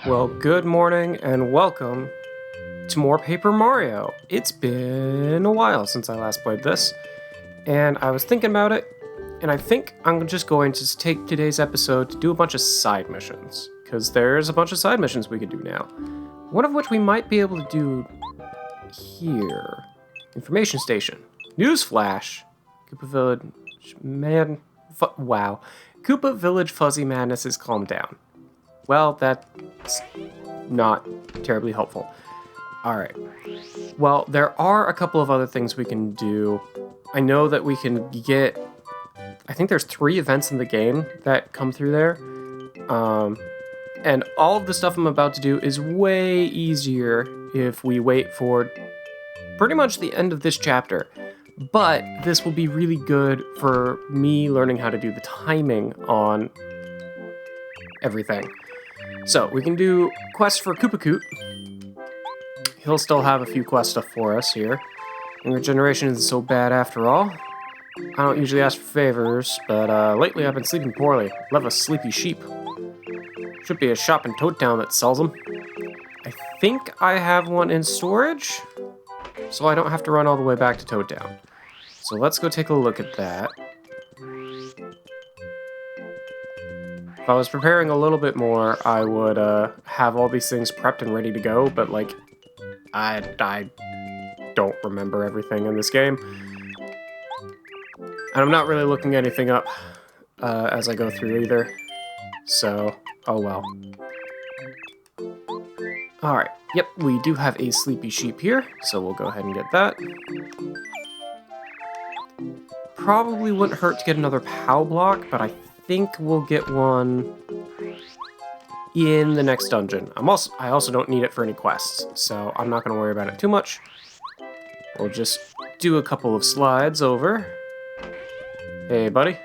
Well, good morning and welcome to more Paper Mario. It's been a while since I last played this, and I was thinking about it, and I think I'm just going to take today's episode to do a bunch of side missions, because there's a bunch of side missions we can do now. One of which we might be able to do here. Information Station. Newsflash. Koopa Village wow. Koopa Village Fuzzy Madness is calmed down. Well, that's not terribly helpful. Alright. Well, there are a couple of other things we can do. I know that we can get... I think there's 3 events in the game that come through there. And all of the stuff I'm about to do is way easier if we wait for pretty much the end of this chapter. But this will be really good for me learning how to do the timing on everything. So, we can do quests for Koopa Koot. He'll still have a few quest stuff for us here. And regeneration isn't so bad after all. I don't usually ask for favors, but lately I've been sleeping poorly. Love a sleepy sheep. Should be a shop in Toad Town that sells them. I think I have one in storage, so I don't have to run all the way back to Toad Town. So let's go take a look at that. If I was preparing a little bit more, I would have all these things prepped and ready to go, but like, I don't remember everything in this game. And I'm not really looking anything up as I go through either. So, oh well. Alright, yep, we do have a sleepy sheep here, so we'll go ahead and get that. Probably wouldn't hurt to get another POW block, but I think we'll get one in the next dungeon. I also don't need it for any quests, so I'm not going to worry about it too much. We'll just do a couple of slides over. Hey, buddy.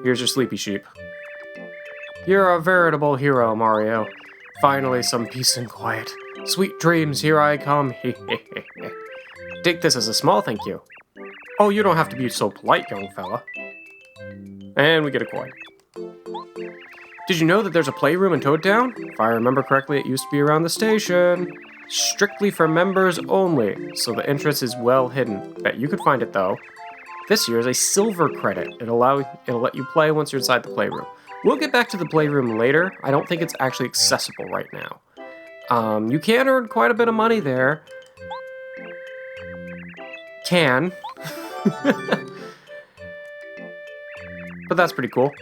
Here's your sleepy sheep. You're a veritable hero, Mario. Finally, some peace and quiet. Sweet dreams, here I come. Take this as a small thank you. Oh, you don't have to be so polite, young fella. And we get a coin. Did you know that there's a playroom in Toad Town? If I remember correctly, it used to be around the station. Strictly for members only, so the entrance is well hidden. Bet you could find it, though. This year is a silver credit. It'll let you play once you're inside the playroom. We'll get back to the playroom later. I don't think it's actually accessible right now. You can earn quite a bit of money there. Can. But that's pretty cool.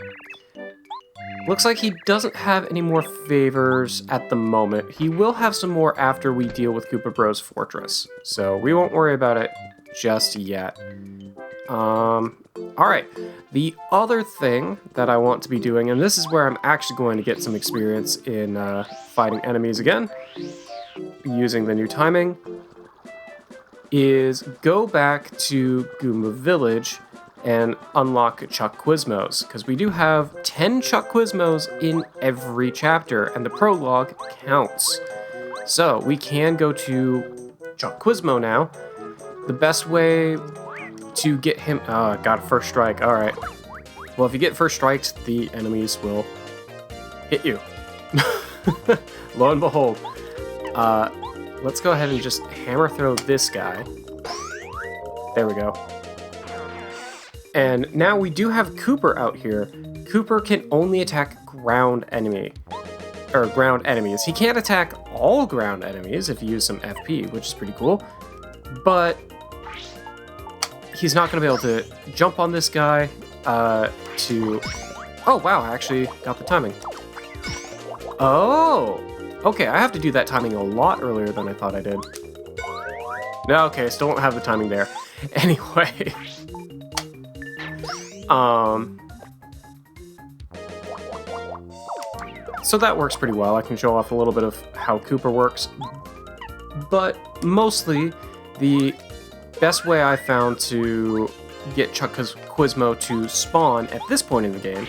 Looks like he doesn't have any more favors at the moment. He will have some more after we deal with Koopa Bros Fortress. So we won't worry about it just yet. Alright. The other thing that I want to be doing, and this is where I'm actually going to get some experience in fighting enemies again, using the new timing, is go back to Goomba Village and unlock Chuck Quizmos, because we do have 10 Chuck Quizmos in every chapter, and the prologue counts. So, we can go to Chuck Quizmo now. The best way to get him... Oh, got first strike, alright. Well, if you get first strikes, the enemies will hit you. Lo and behold. Let's go ahead and just hammer throw this guy. There we go. And now we do have Cooper out here. Cooper can only attack ground enemies. He can't attack all ground enemies if you use some FP, which is pretty cool. But he's not going to be able to jump on this guy to... Oh, wow, I actually got the timing. Oh! Okay, I have to do that timing a lot earlier than I thought I did. No, okay, still don't have the timing there. Anyway... So that works pretty well. I can show off a little bit of how Cooper works. But mostly, the best way I found to get Chuck Quizmo to spawn at this point in the game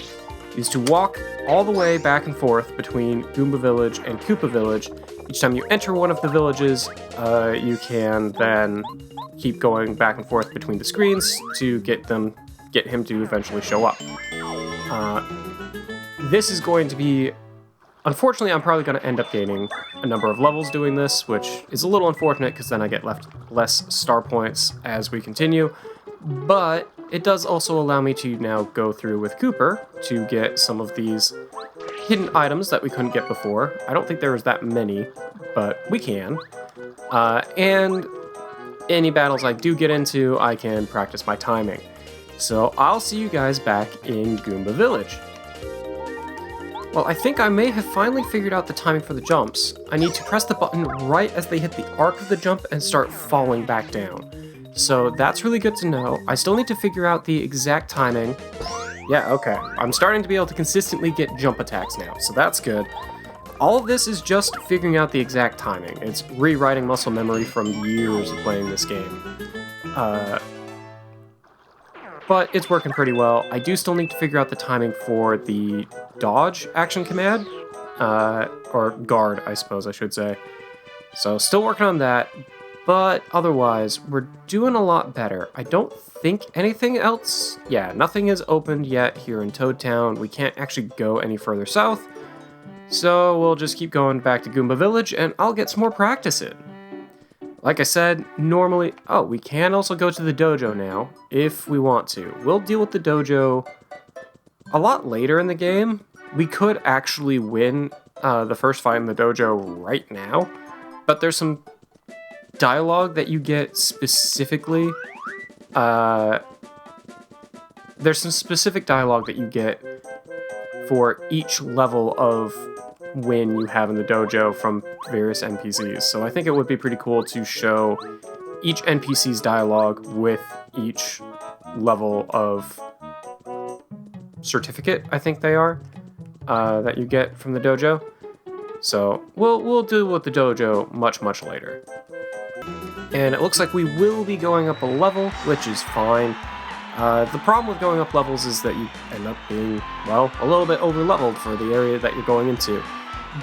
is to walk all the way back and forth between Goomba Village and Koopa Village. Each time you enter one of the villages, you can then keep going back and forth between the screens to get him to eventually show up. this is going to be... Unfortunately, I'm probably going to end up gaining a number of levels doing this, which is a little unfortunate because then I get less star points as we continue. But it does also allow me to now go through with Cooper to get some of these hidden items that we couldn't get before. I don't think there was that many, but we can. And any battles I do get into, I can practice my timing. So I'll see you guys back in Goomba Village. Well, I think I may have finally figured out the timing for the jumps. I need to press the button right as they hit the arc of the jump and start falling back down. So that's really good to know. I still need to figure out the exact timing. Yeah, okay. I'm starting to be able to consistently get jump attacks now, so that's good. All of this is just figuring out the exact timing. It's rewriting muscle memory from years of playing this game. But it's working pretty well. I do still need to figure out the timing for the dodge action command, or guard, I suppose I should say. So still working on that, but otherwise, we're doing a lot better. I don't think anything else... Yeah, nothing is opened yet here in Toad Town. We can't actually go any further south, so we'll just keep going back to Goomba Village, and I'll get some more practice in. Like I said, normally... Oh, we can also go to the dojo now, if we want to. We'll deal with the dojo a lot later in the game. We could actually win the first fight in the dojo right now, but there's some dialogue that you get specifically... there's some specific dialogue that you get for each level of win you have in the dojo from various NPCs. So I think it would be pretty cool to show each NPC's dialogue with each level of certificate, I think they are, that you get from the dojo. So we'll deal with the dojo much later. And it looks like we will be going up a level, which is fine. The problem with going up levels is that you end up being, well, a little bit over-leveled for the area that you're going into.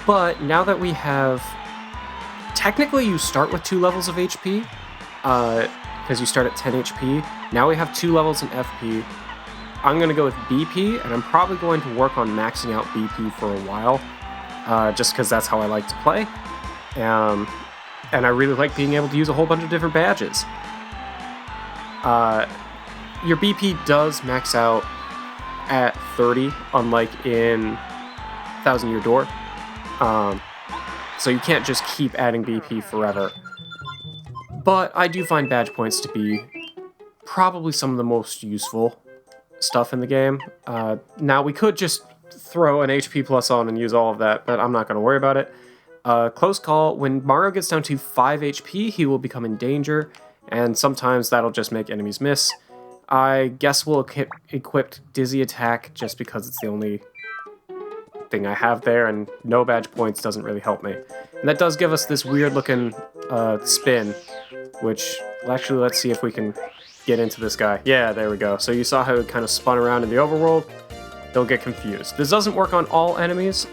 But now that we have... Technically, you start with 2 levels of HP, because you start at 10 HP. Now we have 2 levels in FP. I'm going to go with BP, and I'm probably going to work on maxing out BP for a while, just because that's how I like to play. And I really like being able to use a whole bunch of different badges. Your BP does max out at 30, unlike in Thousand Year Door. So you can't just keep adding BP forever. But I do find badge points to be probably some of the most useful stuff in the game. Now, we could just throw an HP plus on and use all of that, but I'm not going to worry about it. Close call, when Mario gets down to 5 HP, he will become in danger, and sometimes that'll just make enemies miss. I guess we'll equip Dizzy Attack just because it's the only thing I have there, and no badge points doesn't really help me. And that does give us this weird-looking spin, which, well, actually, let's see if we can get into this guy. Yeah, there we go. So you saw how it kind of spun around in the overworld? They'll get confused. This doesn't work on all enemies,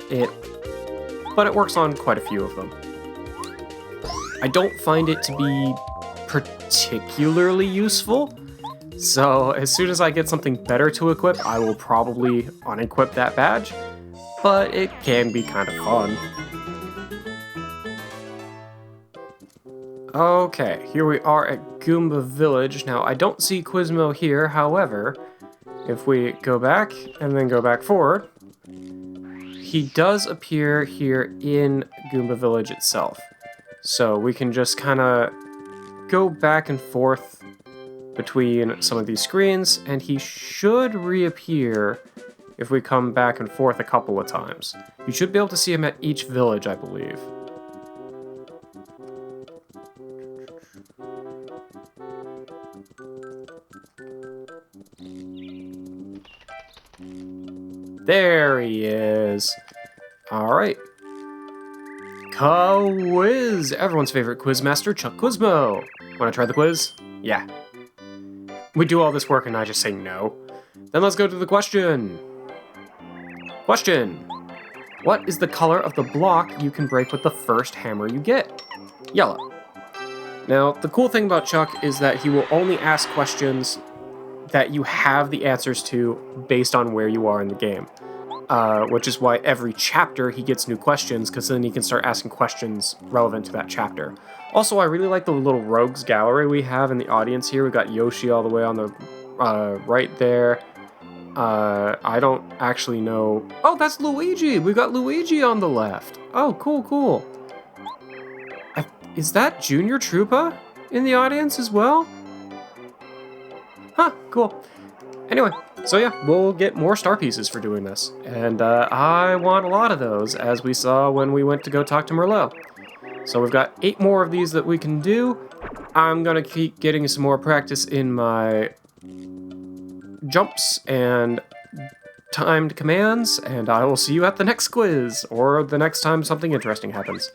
but it works on quite a few of them. I don't find it to be particularly useful, so as soon as I get something better to equip, I will probably unequip that badge, but it can be kind of fun. Okay, here we are at Goomba Village. Now, I don't see Quizmo here, however, if we go back and then go back forward, he does appear here in Goomba Village itself. So we can just kind of go back and forth between some of these screens, and he should reappear if we come back and forth a couple of times. You should be able to see him at each village, I believe. There he is. Alright. Quiz! Everyone's favorite quizmaster, Chuck Quizmo. Wanna try the quiz? Yeah. We do all this work and I just say no. Then let's go to the question. Question. What is the color of the block you can break with the first hammer you get? Yellow. Now, the cool thing about Chuck is that he will only ask questions that you have the answers to based on where you are in the game. which is why every chapter he gets new questions, because then he can start asking questions relevant to that chapter. Also, I really like the little rogues gallery we have in the audience here. We got Yoshi all the way on the right there. I don't actually know... Oh, that's Luigi! We got Luigi on the left! Oh, cool, cool. Is that Junior Troopa in the audience as well? Huh, cool. Anyway, so yeah, we'll get more star pieces for doing this. And I want a lot of those, as we saw when we went to go talk to Merlot. So we've got 8 more of these that we can do. I'm gonna keep getting some more practice in my jumps and timed commands, and I will see you at the next quiz, or the next time something interesting happens.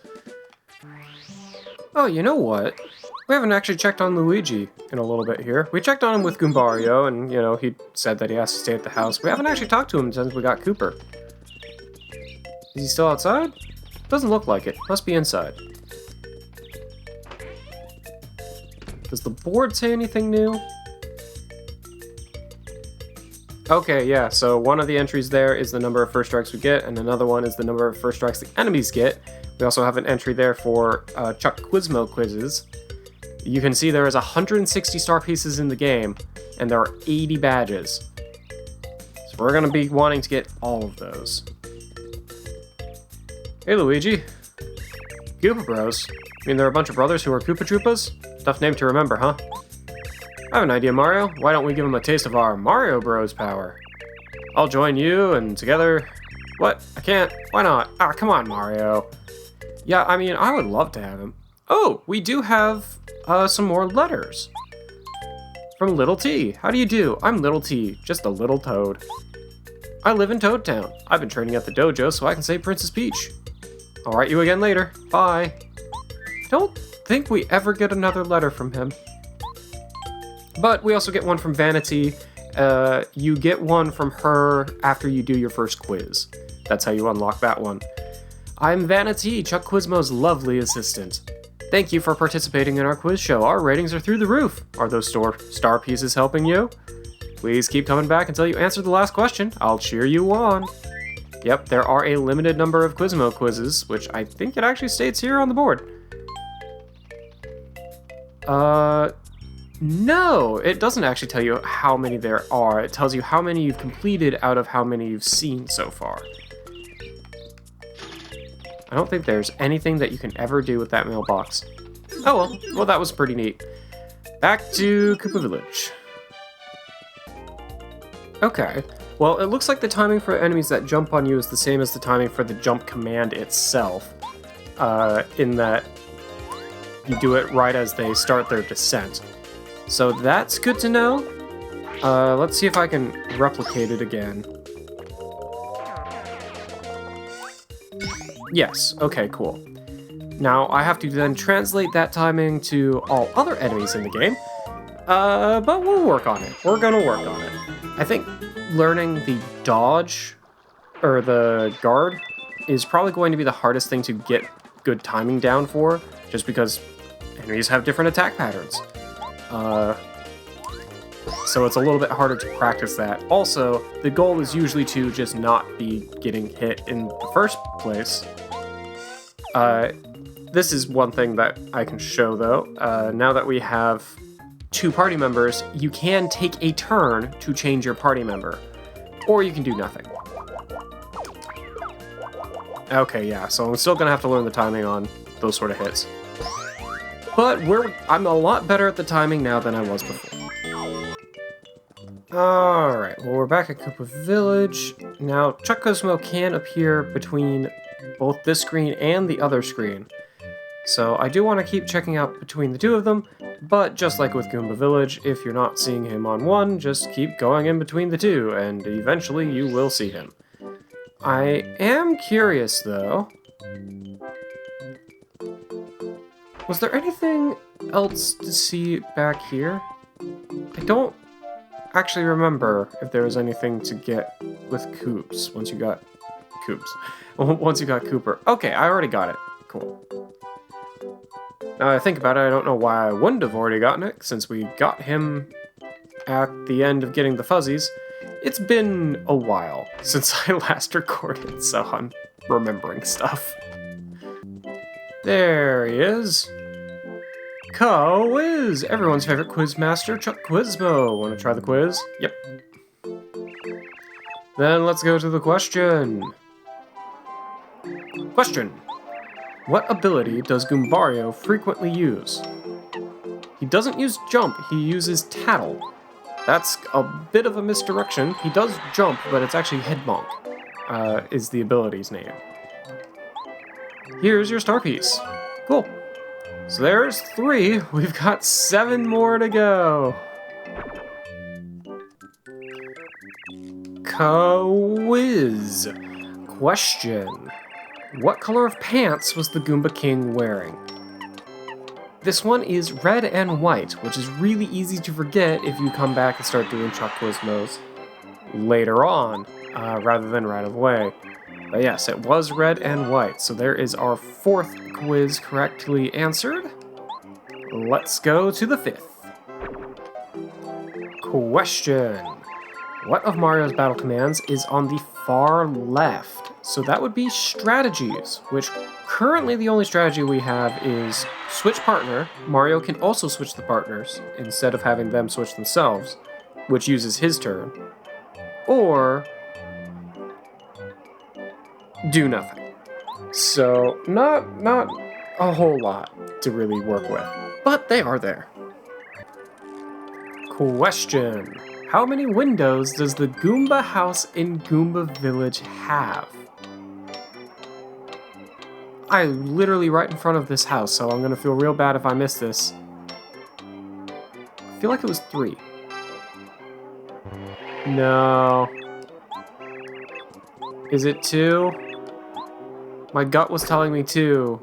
Oh, you know what? We haven't actually checked on Luigi in a little bit here. We checked on him with Goombario, and, you know, he said that he has to stay at the house. We haven't actually talked to him since we got Cooper. Is he still outside? Doesn't look like it. Must be inside. Does the board say anything new? Okay, yeah, so one of the entries there is the number of first strikes we get, and another one is the number of first strikes the enemies get. We also have an entry there for Chuck Quizmo quizzes. You can see there is 160 star pieces in the game, and there are 80 badges. So we're gonna be wanting to get all of those. Hey, Luigi. Koopa Bros. I mean, there are a bunch of brothers who are Koopa Troopas? Tough name to remember, huh? I have an idea, Mario. Why don't we give him a taste of our Mario Bros power? I'll join you, and together... What? I can't. Why not? Ah, come on, Mario. Yeah, I mean, I would love to have him. Oh, we do have some more letters. From Little T. How do you do? I'm Little T, just a little toad. I live in Toad Town. I've been training at the dojo so I can say Princess Peach. I'll write you again later. Bye. I don't think we ever get another letter from him. But we also get one from Vanity. You get one from her after you do your first quiz. That's how you unlock that one. I'm Vanity, Chuck Quizmo's lovely assistant. Thank you for participating in our quiz show. Our ratings are through the roof. Are those star pieces helping you? Please keep coming back until you answer the last question. I'll cheer you on. Yep, there are a limited number of Quizmo quizzes, which I think it actually states here on the board. No, it doesn't actually tell you how many there are. It tells you how many you've completed out of how many you've seen so far. I don't think there's anything that you can ever do with that mailbox. Oh well, well that was pretty neat. Back to Koopa Village. Okay, well it looks like the timing for enemies that jump on you is the same as the timing for the jump command itself. In that you do it right as they start their descent. So that's good to know. Let's see if I can replicate it again. Yes, okay, cool. Now, I have to then translate that timing to all other enemies in the game, but we'll work on it. We're gonna work on it. I think learning the dodge, or the guard, is probably going to be the hardest thing to get good timing down for, just because enemies have different attack patterns. So it's a little bit harder to practice that. Also, the goal is usually to just not be getting hit in the first place. This is one thing that I can show though. Now that we have 2 party members, you can take a turn to change your party member. Or you can do nothing. Okay, yeah, so I'm still gonna have to learn the timing on those sort of hits. But I'm a lot better at the timing now than I was before. Alright, well we're back at Koopa Village. Now, Chuck Quizmo can appear between both this screen and the other screen. So I do want to keep checking out between the 2 of them, but just like with Goomba Village, if you're not seeing him on one, just keep going in between the 2, and eventually you will see him. I am curious though. Was there anything else to see back here? I don't actually remember if there was anything to get with Koops once you got Cooper. Okay, I already got it. Cool. Now I think about it, I don't know why I wouldn't have already gotten it, since we got him at the end of getting the fuzzies. It's been a while since I last recorded, so I'm remembering stuff. There he is. Quiz! Everyone's favorite quiz master, Chuck Quizmo. Want to try the quiz? Yep. Then let's go to the question. Question. What ability does Goombario frequently use? He doesn't use jump, he uses tattle. That's a bit of a misdirection. He does jump, but it's actually Headbonk, is the ability's name. Here's your star piece. Cool. So there's 3. We've got 7 more to go. Quiz. Question. What color of pants was the Goomba King wearing? This one is red and white, which is really easy to forget if you come back and start doing Chuck Quizmos later on, rather than right away. But yes, it was red and white, so there is our 4th quiz correctly answered. Let's go to the 5th. Question. What of Mario's battle commands is on the far left? So that would be strategies, which currently the only strategy we have is switch partner. Mario can also switch the partners instead of having them switch themselves, which uses his turn. Or do nothing. So not a whole lot to really work with, but they are there. Question. How many windows does the Goomba house in Goomba Village have? I'm literally right in front of this house, so I'm gonna feel real bad if I miss this. I feel like it was 3. No. Is it 2? My gut was telling me 2,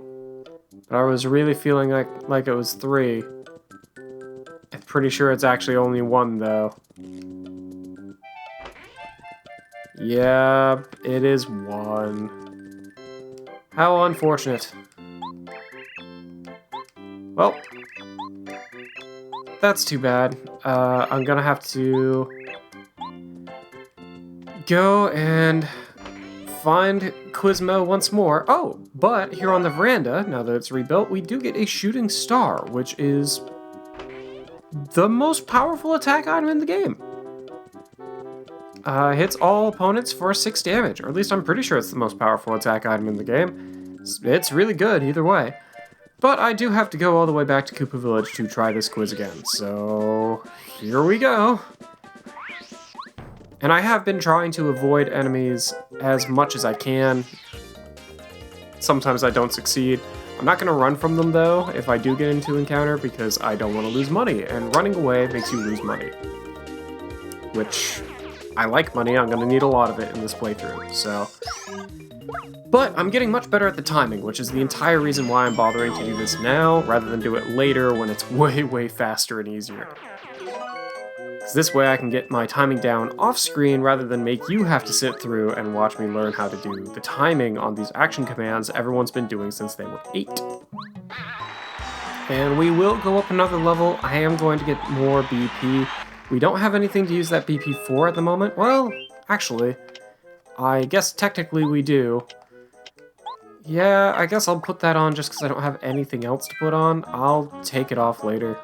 but I was really feeling like it was 3. I'm pretty sure it's actually only 1, though. Yeah, it is 1. How unfortunate. Well, that's too bad. I'm gonna have to go and find Quizmo once more. Oh, but here on the veranda, now that it's rebuilt, we do get a shooting star, which is the most powerful attack item in the game. Hits all opponents for 6 damage, or at least I'm pretty sure it's the most powerful attack item in the game. It's really good either way. But I do have to go all the way back to Koopa Village to try this quiz again, so here we go. And I have been trying to avoid enemies as much as I can. Sometimes I don't succeed. I'm not going to run from them though if I do get into encounter because I don't want to lose money, and running away makes you lose money. Which, I like money, I'm going to need a lot of it in this playthrough, so... But I'm getting much better at the timing, which is the entire reason why I'm bothering to do this now, rather than do it later when it's way faster and easier. Because this way I can get my timing down off-screen rather than make you have to sit through and watch me learn how to do the timing on these action commands everyone's been doing since they were 8. And we will go up another level. I am going to get more BP. We don't have anything to use that BP for at the moment. Well, actually, I guess technically we do. Yeah, I guess I'll put that on just because I don't have anything else to put on. I'll take it off later.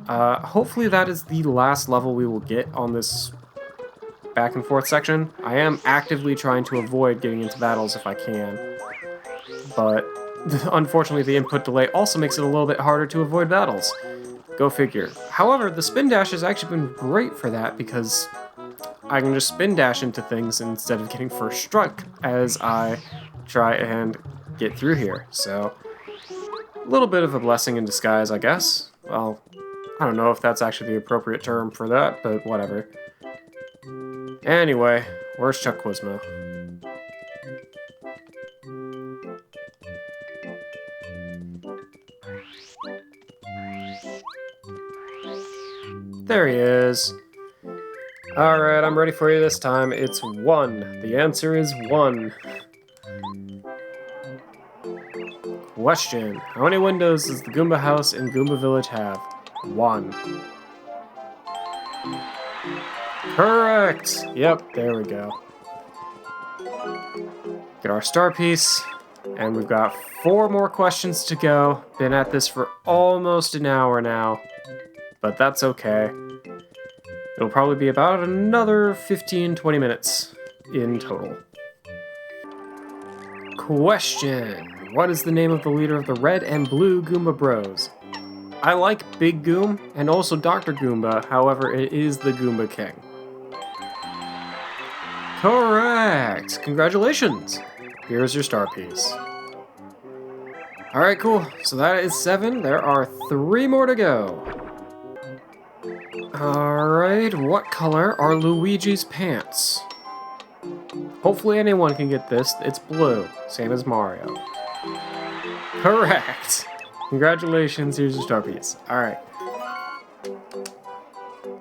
Hopefully that is the last level we will get on this back and forth section. I am actively trying to avoid getting into battles if I can. But unfortunately the input delay also makes it a little bit harder to avoid battles. Go figure. However, the spin dash has actually been great for that because I can just spin dash into things instead of getting first struck as I try and get through here. So, a little bit of a blessing in disguise, I guess. Well, I don't know if that's actually the appropriate term for that, but whatever. Anyway, where's Chuck Quizmo? There he is. Alright, I'm ready for you this time. It's 1. The answer is 1. Question. How many windows does the Goomba house in Goomba Village have? 1. Correct! Yep, there we go. Get our star piece, and we've got 4 more questions to go. Been at this for almost an hour now, but that's okay. It'll probably be about another 15-20 minutes in total. Question: what is the name of the leader of the Red and Blue Goomba Bros? I like Big Goom and also Dr. Goomba, however, it is the Goomba King. Correct! Congratulations! Here's your star piece. Alright, cool. So that is 7. There are 3 more to go. Alright, what color are Luigi's pants? Hopefully anyone can get this. It's blue, same as Mario. Correct! Congratulations, here's your star piece. Alright.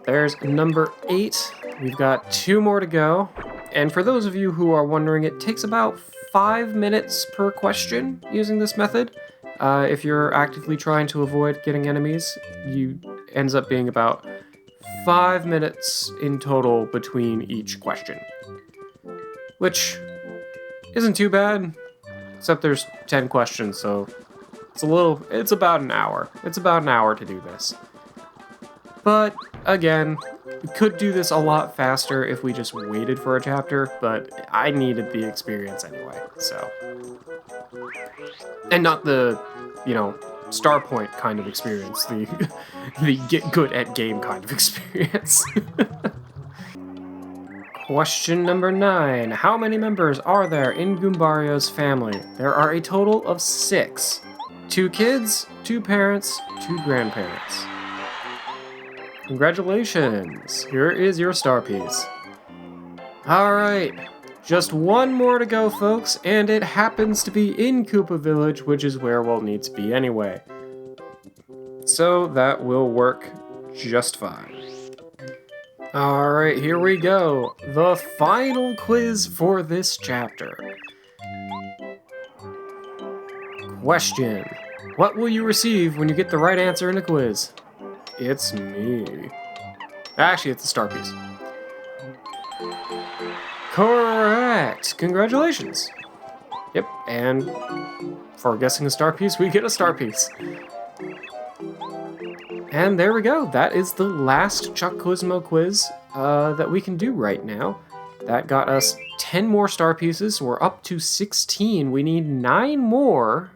There's number 8. We've got 2 more to go. And for those of you who are wondering, it takes about 5 minutes per question using this method. If you're actively trying to avoid getting enemies, ends up being about 5 minutes in total between each question. Which isn't too bad, except there's 10 questions, so it's about an hour. It's about an hour to do this. But, again, we could do this a lot faster if we just waited for a chapter, but I needed the experience anyway, so. And not the, star point kind of experience, the get good at game kind of experience. Question number 9. How many members are there in Goombario's family? There are a total of 6. 2 kids, 2 parents, 2 grandparents. Congratulations! Here is your star piece. Alright, just 1 more to go, folks, and it happens to be in Koopa Village, which is where we'll need to be anyway. So that will work just fine. Alright, here we go. The final quiz for this chapter. Question: what will you receive when you get the right answer in a quiz? It's me. Actually, it's a star piece. Correct! Congratulations! Yep, and for guessing a star piece, we get a star piece. And there we go. That is the last Chuck Quizmo quiz that we can do right now. That got us 10 more star pieces, so we're up to 16. We need 9 more.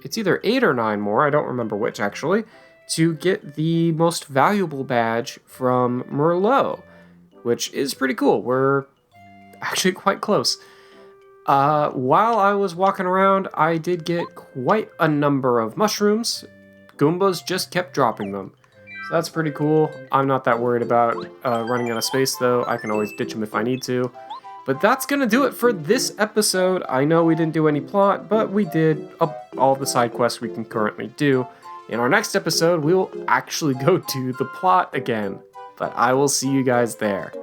It's either 8 or 9 more, I don't remember which actually, to get the most valuable badge from Merlot, which is pretty cool. We're actually quite close. While I was walking around, I did get quite a number of mushrooms. Goombas just kept dropping them. So that's pretty cool. I'm not that worried about running out of space, though. I can always ditch them if I need to. But that's gonna do it for this episode. I know we didn't do any plot, but we did all the side quests we can currently do. In our next episode, we will actually go to the plot again. But I will see you guys there.